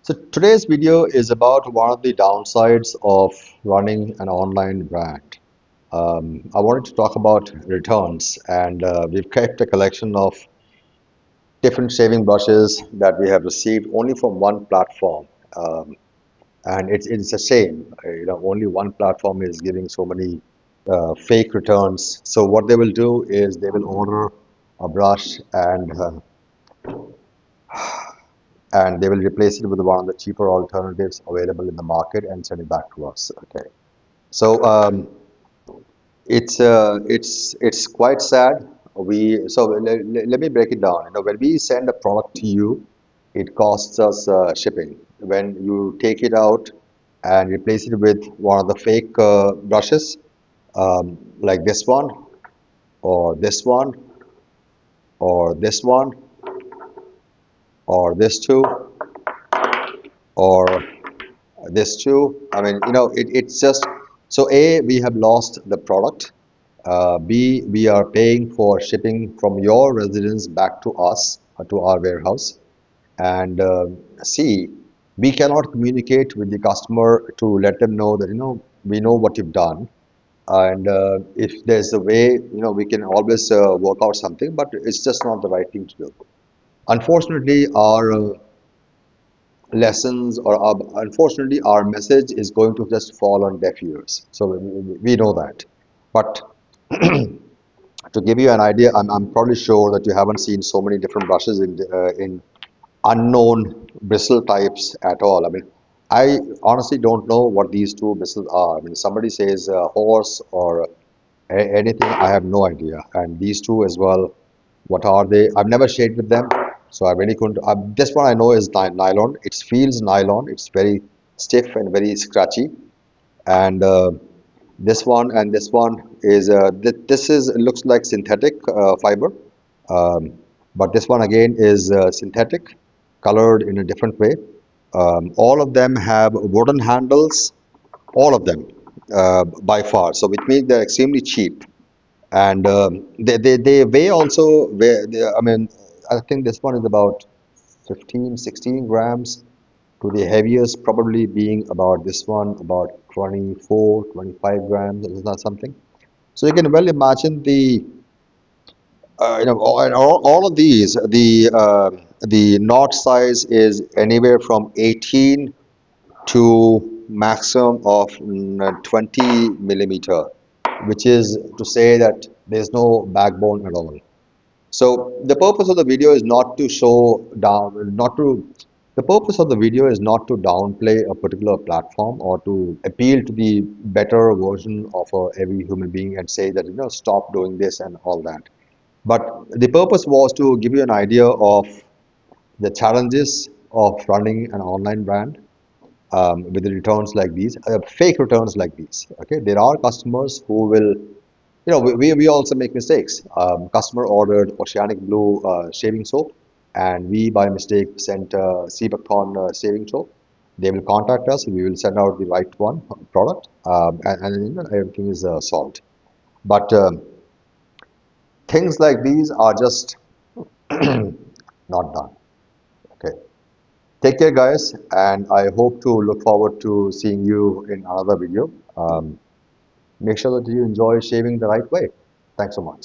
So today's video is about one of the downsides of running an online brand. I wanted to talk about returns, and we've kept a collection of different shaving brushes that we have received only from one platform. And it's a shame, only one platform is giving so many fake returns. So what they will do is they will order a brush and they will replace it with one of the cheaper alternatives available in the market and send it back to us. Okay, so it's quite sad. Let me break it down. When we send a product to you, it costs us shipping. When you take it out and replace it with one of the fake brushes, like this one, or this one, or this one, or this two, or this too. I mean, it's just so A, we have lost the product. B, we are paying for shipping from your residence back to us, to our warehouse. And C, we cannot communicate with the customer to let them know that, we know what you've done. And if there's a way, we can always work out something, but it's just not the right thing to do. Unfortunately, our lessons or unfortunately our message is going to just fall on deaf ears, so we know that. But to give you an idea, I'm probably sure that you haven't seen so many different brushes in unknown bristle types at all. I mean, I honestly don't know what these two bristles are. I mean, somebody says horse or anything, I have no idea. And these two as well, what are they? I've never shaved with them, so I really couldn't. This one I know is nylon. It feels nylon. It's very stiff and very scratchy. And this one and this one is this is looks like synthetic fiber, um, but this one again is synthetic, colored in a different way. All of them have wooden handles, all of them, by far. So which means they're extremely cheap, and they weigh also. I mean, I think this one is about 15, 16 grams, to the heaviest probably being about this one about 24, 25 grams, is that something? So you can well imagine the all of these, the knot size is anywhere from 18 to maximum of 20 millimeter, which is to say that there's no backbone at all. So the purpose of the video is not to show down, not to, the purpose of the video is not to downplay a particular platform or to appeal to the better version of every human being and say that, stop doing this and all that. But the purpose was to give you an idea of the challenges of running an online brand with the returns like these, fake returns like these. Okay, there are customers who will, we also make mistakes. Customer ordered Oceanic Blue shaving soap, and we by mistake sent Seabuckthorn shaving soap. They will contact us. We will send out the right one product, and everything is solved. But things like these are just not done. Okay. Take care, guys, and I hope to look forward to seeing you in another video. Make sure that you enjoy shaving the right way. Thanks so much.